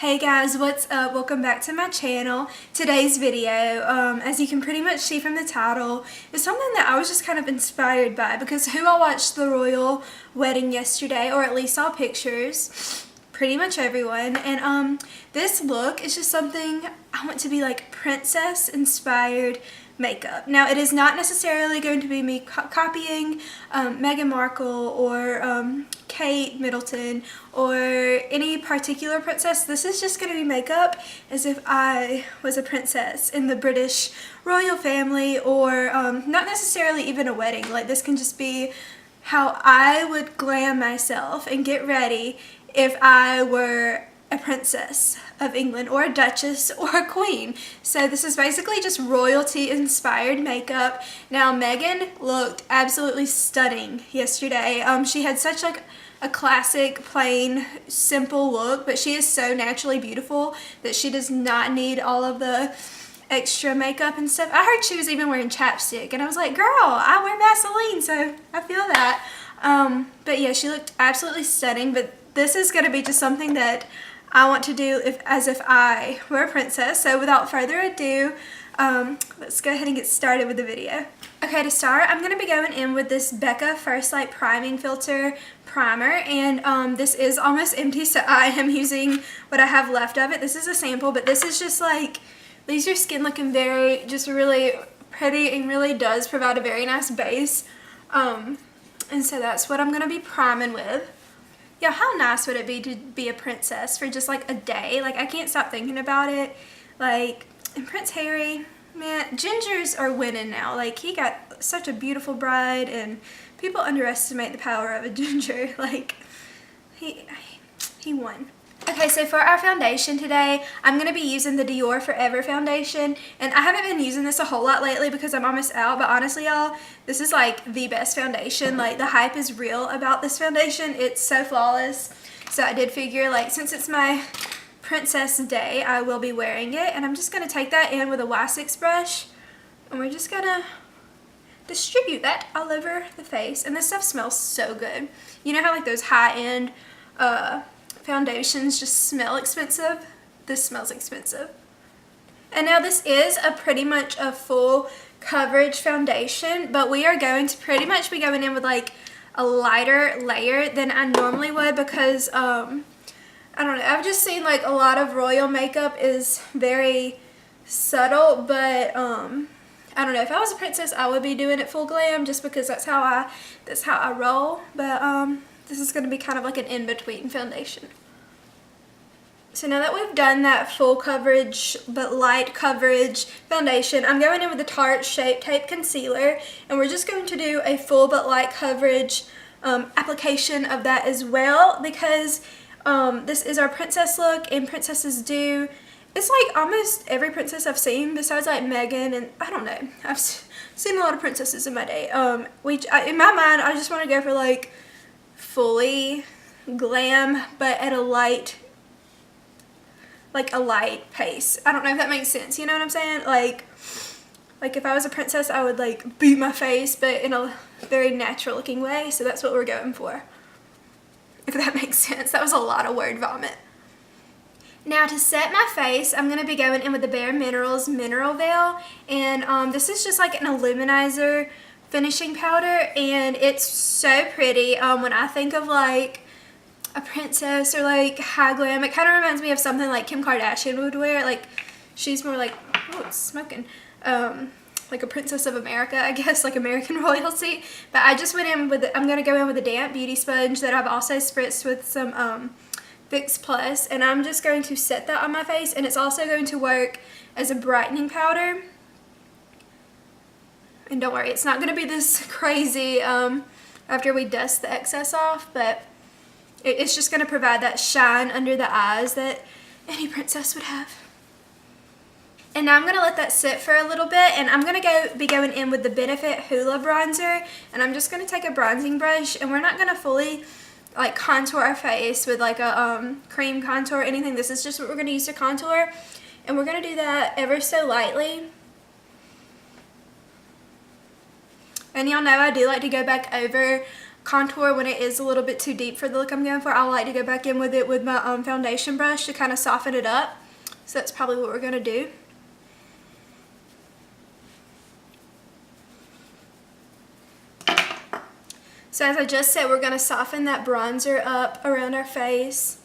Hey guys, what's up? Welcome back to my channel. Today's video, as you can pretty much see from the title, is something that I was just kind of inspired by because I watched the royal wedding yesterday, or at least saw pictures. Pretty much everyone. And this look is just something I want to be like princess inspired makeup. Now it is not necessarily going to be me copying Meghan Markle or Kate Middleton or any particular princess. This is just going to be makeup as if I was a princess in the British royal family, or not necessarily even a wedding. Like, this can just be how I would glam myself and get ready if I were a princess of England or a duchess or a queen. So this is basically just royalty inspired makeup. Now Meghan looked absolutely stunning yesterday. She had such like a classic, plain, simple look, but she is so naturally beautiful that she does not need all of the extra makeup and stuff. I heard she was even wearing chapstick, and I was like, girl, I wear Vaseline, so I feel that. But yeah, she looked absolutely stunning. But this is going to be just something that I want to do as if I were a princess. So without further ado, let's go ahead and get started with the video. Okay, to start, I'm going to be going in with this Becca First Light Priming Filter Primer, and this is almost empty, so I am using what I have left of it. This is a sample, but this is just like, leaves your skin looking very, just really pretty, and really does provide a very nice base. And so that's what I'm going to be priming with. Yeah, how nice would it be to be a princess for just like a day? Like, I can't stop thinking about it. Like, and Prince Harry, man, gingers are winning now. Like, he got such a beautiful bride, and people underestimate the power of a ginger. Like, he won. Okay, so for our foundation today, I'm going to be using the Dior Forever foundation, and I haven't been using this a whole lot lately because I'm almost out, but honestly, y'all, this is like the best foundation. Like, the hype is real about this foundation. It's so flawless. So I did figure, like, since it's my princess day, I will be wearing it, and I'm just going to take that in with a Y6 brush, and we're just going to distribute that all over the face. And this stuff smells so good. You know how like those high-end foundations just smell expensive? This smells expensive. And now this is pretty much a full coverage foundation, but we are going to pretty much be going in with like a lighter layer than I normally would because I don't know, I've just seen like a lot of royal makeup is very subtle, but I don't know, if I was a princess I would be doing it full glam just because that's how I roll. But this is going to be kind of like an in-between foundation. So now that we've done that full coverage but light coverage foundation, I'm going in with the Tarte Shape Tape Concealer, and we're just going to do a full but light coverage application of that as well, because this is our princess look, and princesses do, it's like almost every princess I've seen besides like Meghan, and I don't know, I've seen a lot of princesses in my day. In my mind, I just want to go for like fully glam, but at a light, like a light pace. I don't know if that makes sense, you know what I'm saying? Like if I was a princess, I would like beat my face, but in a very natural looking way. So that's what we're going for, if that makes sense. That was a lot of word vomit. Now to set my face, I'm going to be going in with the BareMinerals Mineral Veil, and this is just like an illuminizer finishing powder, and it's so pretty. When I think of like a princess or like high glam, it kind of reminds me of something like Kim Kardashian would wear. Like, she's more like, oh, it's smoking, like a princess of America, I guess, like American royalty. But I just went in with I'm going to go in with a damp beauty sponge that I've also spritzed with some Fix Plus, and I'm just going to set that on my face, and it's also going to work as a brightening powder. And don't worry, it's not going to be this crazy after we dust the excess off, but it's just going to provide that shine under the eyes that any princess would have. And now I'm going to let that sit for a little bit, and I'm going to be going in with the Benefit Hoola bronzer, and I'm just going to take a bronzing brush, and we're not going to fully like contour our face with like a cream contour or anything. This is just what we're going to use to contour, and we're going to do that ever so lightly. And y'all know I do like to go back over contour when it is a little bit too deep for the look I'm going for, I like to go back in with it with my foundation brush to kind of soften it up. So that's probably what we're going to do. So as I just said, we're going to soften that bronzer up around our face.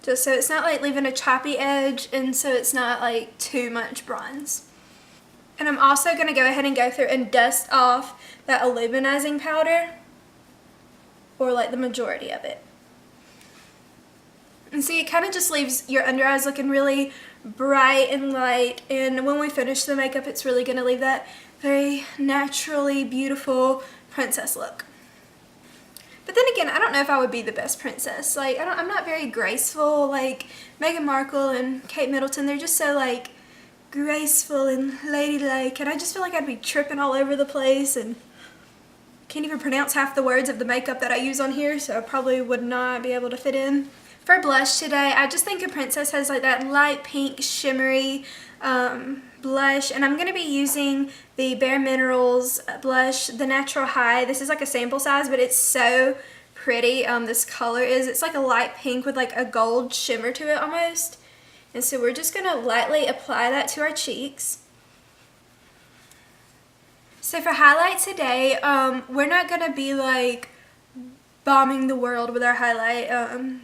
Just so it's not like leaving a choppy edge, and so it's not like too much bronze. And I'm also going to go ahead and go through and dust off that illuminizing powder, or like the majority of it. And see, it kind of just leaves your under eyes looking really bright and light, and when we finish the makeup, it's really going to leave that very naturally beautiful princess look. But then again, I don't know if I would be the best princess. Like, I'm not very graceful. Like Meghan Markle and Kate Middleton, they're just so like graceful and ladylike, and I just feel like I'd be tripping all over the place and can't even pronounce half the words of the makeup that I use on here, so I probably would not be able to fit in. For blush today, I just think a princess has like that light pink shimmery blush, and I'm going to be using the BareMinerals blush, the Natural High. This is like a sample size, but it's so pretty. This color is, it's like a light pink with like a gold shimmer to it almost. And so we're just going to lightly apply that to our cheeks. So for highlight today, we're not going to be like bombing the world with our highlight,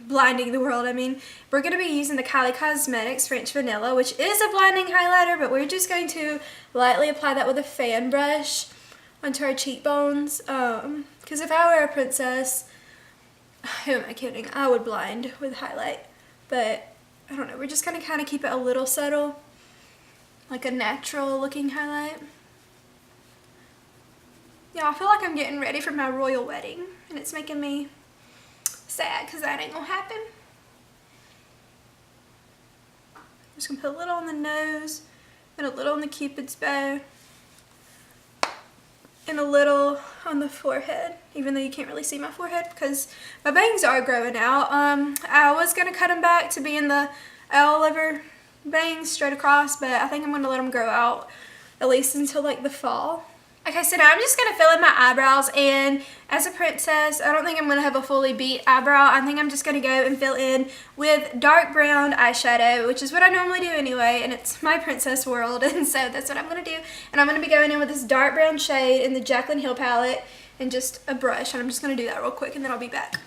blinding the world, I mean. We're going to be using the Kylie Cosmetics French Vanilla, which is a blinding highlighter, but we're just going to lightly apply that with a fan brush onto our cheekbones. Because if I were a princess, who am I kidding? I would blind with highlight. But I don't know, we're just going to kind of keep it a little subtle, like a natural looking highlight. Yeah, I feel like I'm getting ready for my royal wedding, and it's making me sad because that ain't gonna happen. I'm just gonna put a little on the nose, and a little on the cupid's bow, and a little on the forehead, even though you can't really see my forehead because my bangs are growing out. I was gonna cut them back to be in the all-over bangs straight across, but I think I'm gonna let them grow out at least until like the fall. Okay, so now I'm just going to fill in my eyebrows, and as a princess, I don't think I'm going to have a fully beat eyebrow. I think I'm just going to go and fill in with dark brown eyeshadow, which is what I normally do anyway, and it's my princess world, and so that's what I'm going to do. And I'm going to be going in with this dark brown shade in the Jaclyn Hill palette and just a brush, and I'm just going to do that real quick, and then I'll be back.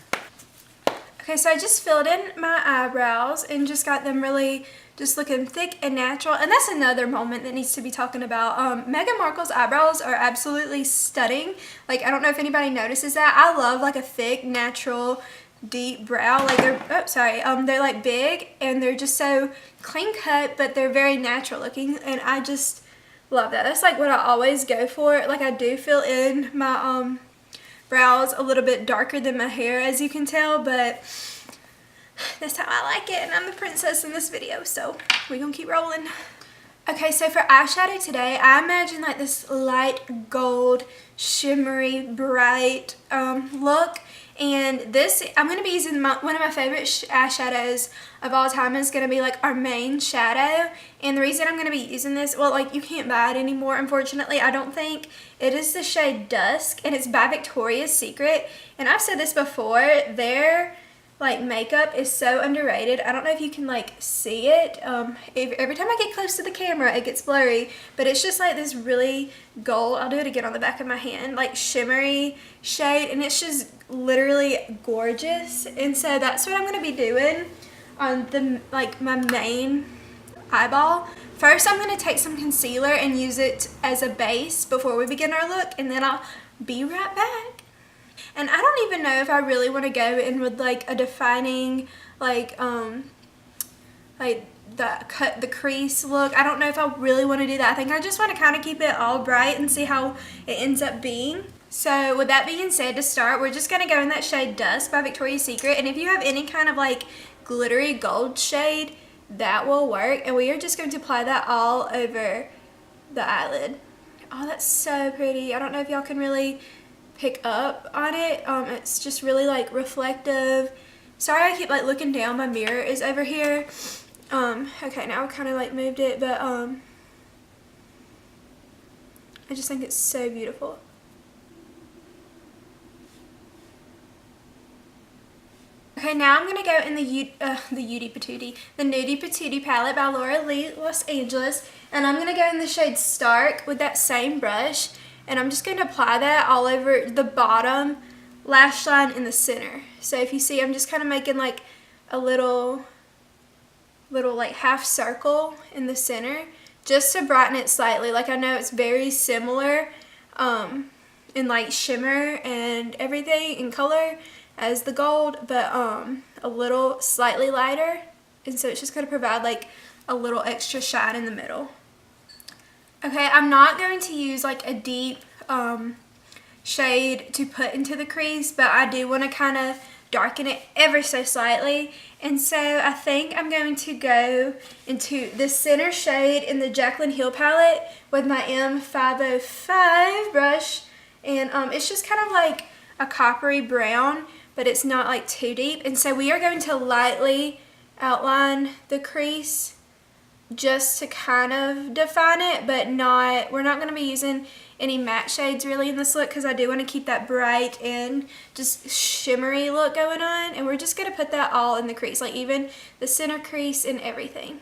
Okay, so I just filled in my eyebrows and just got them really just looking thick and natural. And that's another moment that needs to be talking about. Meghan Markle's eyebrows are absolutely stunning. Like, I don't know if anybody notices that. I love like a thick, natural, deep brow. Like they're like big and they're just so clean cut, but they're very natural looking. And I just love that. That's like what I always go for. Like, I do fill in my brows a little bit darker than my hair, as you can tell, but that's how I like it, and I'm the princess in this video, so we're gonna keep rolling. Okay, so for eyeshadow today, I imagine like this light gold, shimmery, bright look, and this, I'm going to be using one of my favorite eyeshadows of all time is going to be like our main shadow, and the reason I'm going to be using this, well, like you can't buy it anymore, unfortunately, I don't think. It is the shade Dusk, and it's by Victoria's Secret, and I've said this before, their like makeup is so underrated. I don't know if you can like see it. Every time I get close to the camera it gets blurry, but it's just like this really gold, I'll do it again on the back of my hand, like shimmery shade, and it's just literally gorgeous. And so that's what I'm going to be doing on the like my main eyeball. First I'm going to take some concealer and use it as a base before we begin our look, and then I'll be right back. And I don't even know if I really want to go in with like a defining like the crease look. I don't know if I really want to do that. I think I just want to kind of keep it all bright and see how it ends up being. So with that being said, to start, we're just going to go in that shade Dusk by Victoria's Secret. And if you have any kind of like glittery gold shade, that will work. And we are just going to apply that all over the eyelid. Oh, that's so pretty. I don't know if y'all can really pick up on it. It's just really like reflective. Sorry I keep like looking down, my mirror is over here. Okay, now I've kind of like moved it, but I just think it's so beautiful. Okay, now I'm going to go in the Nudie Patootie palette by Loreal Los Angeles. And I'm going to go in the shade Stark with that same brush. And I'm just going to apply that all over the bottom lash line in the center. So if you see, I'm just kind of making like a little like half circle in the center just to brighten it slightly. Like, I know it's very similar in like shimmer and everything in color as the gold, but a little slightly lighter, and so it's just going to provide like a little extra shine in the middle. Okay, I'm not going to use like a deep shade to put into the crease, but I do want to kind of darken it ever so slightly, and so I think I'm going to go into the center shade in the Jaclyn Hill palette with my M505 brush, and it's just kind of like a coppery brown, but it's not like too deep. And so we are going to lightly outline the crease just to kind of define it, but we're not going to be using any matte shades really in this look, because I do want to keep that bright and just shimmery look going on. And we're just going to put that all in the crease, like even the center crease and everything.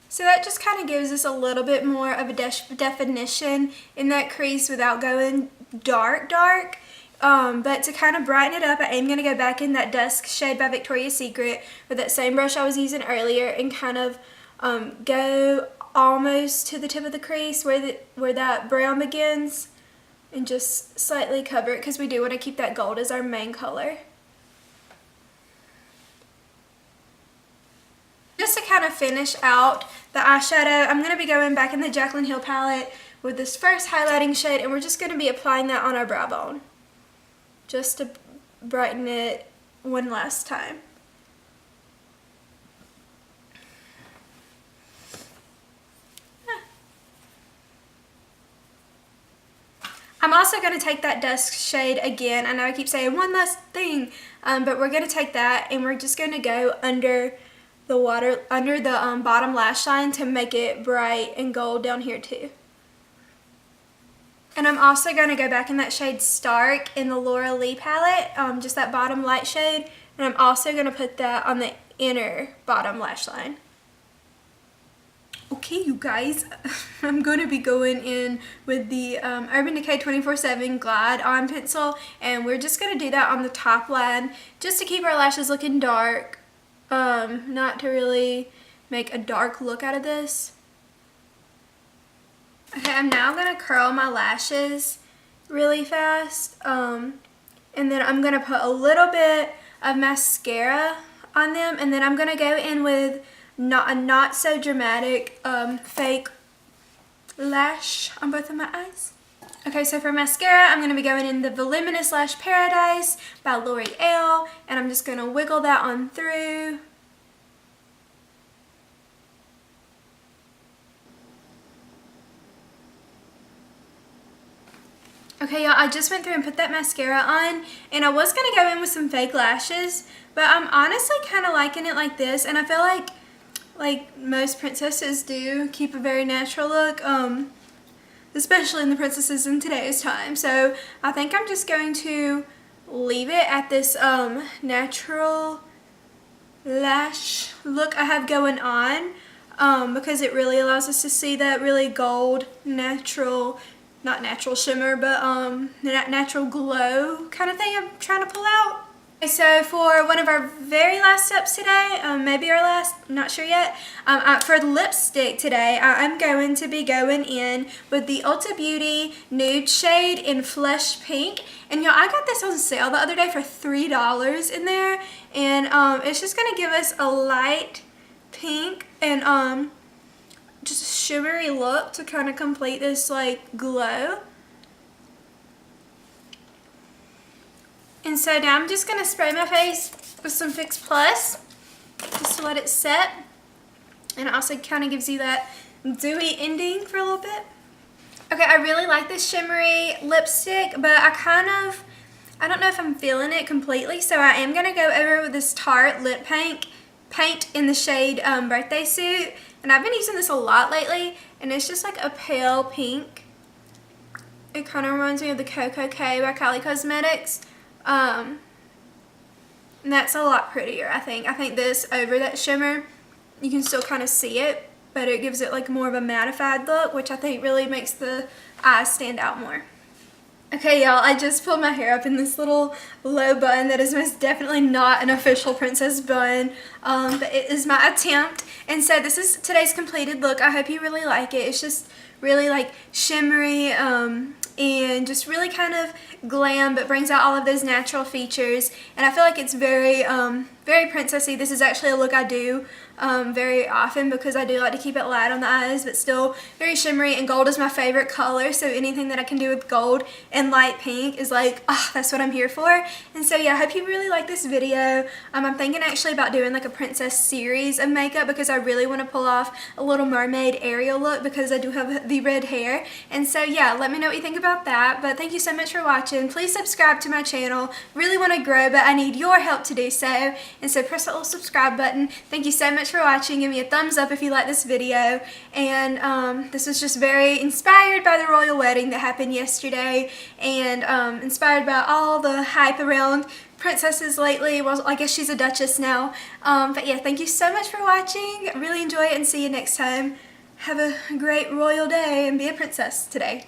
So that just kind of gives us a little bit more of a definition in that crease without going dark. But to kind of brighten it up, I am going to go back in that Dusk shade by Victoria's Secret with that same brush I was using earlier and kind of go almost to the tip of the crease where that brown begins, and just slightly cover it, because we do want to keep that gold as our main color. Just to kind of finish out the eyeshadow, I'm going to be going back in the Jaclyn Hill palette with this first highlighting shade, and we're just going to be applying that on our brow bone just to brighten it one last time. I'm also going to take that Dusk shade again. I know I keep saying one last thing, but we're going to take that and we're just going to go under the bottom lash line to make it bright and gold down here too. And I'm also going to go back in that shade Stark in the Loreal palette, just that bottom light shade, and I'm also going to put that on the inner bottom lash line. Okay, you guys, I'm going to be going in with the Urban Decay 24/7 Glide On Pencil, and we're just going to do that on the top line just to keep our lashes looking dark. Not to really make a dark look out of this. Okay, I'm now going to curl my lashes really fast, and then I'm going to put a little bit of mascara on them, and then I'm going to go in with a not so dramatic fake lash on both of my eyes. Okay, so for mascara, I'm going to be going in the Voluminous Lash Paradise by L'Oreal, and I'm just going to wiggle that on through. Okay, y'all, I just went through and put that mascara on, and I was going to go in with some fake lashes, but I'm honestly kind of liking it like this, and I feel like most princesses do keep a very natural look, especially in the princesses in today's time. So I think I'm just going to leave it at this natural lash look I have going on, because it really allows us to see that really gold, natural, not natural shimmer, but natural glow kind of thing I'm trying to pull out. Okay, so for one of our very last steps today, maybe our last, I'm not sure yet, for lipstick today, I'm going to be going in with the Ulta Beauty Nude shade in Flesh Pink. And y'all, I got this on sale the other day for $3 in there, and it's just going to give us a light pink and just a shimmery look to kind of complete this like glow. And so now I'm just going to spray my face with some Fix Plus just to let it set, and it also kind of gives you that dewy ending for a little bit. Okay, I really like this shimmery lipstick, but I don't know if I'm feeling it completely, so I am going to go over with this Tarte lip paint in the shade Birthday Suit. and I've been using this a lot lately, and it's just like a pale pink. It kind of reminds me of the Coco K by Kylie Cosmetics, and that's a lot prettier, I think. I think this over that shimmer, you can still kind of see it, but it gives it like more of a mattified look, which I think really makes the eyes stand out more. Okay, y'all, I just pulled my hair up in this little low bun that is most definitely not an official princess bun, but it is my attempt. And so this is today's completed look. I hope you really like it. It's just really like shimmery and just really kind of glam, but brings out all of those natural features. And I feel like it's very, very princessy. This is actually a look I do very often because I do like to keep it light on the eyes, but still very shimmery, and gold is my favorite color, so anything that I can do with gold and light pink is like, ah, that's what I'm here for. And so yeah, I hope you really like this video. I'm thinking actually about doing like a princess series of makeup because I really want to pull off a Little Mermaid Ariel look because I do have the red hair. And so yeah, let me know what you think about that. But thank you so much for watching. Please subscribe to my channel. Really want to grow, but I need your help to do so. And so press that little subscribe button. Thank you so much for watching. Give me a thumbs up if you like this video. And this was just very inspired by the royal wedding that happened yesterday, and inspired by all the hype around princesses lately. Well, I guess she's a duchess now. But yeah, thank you so much for watching. Really enjoy it, and see you next time. Have a great royal day and be a princess today.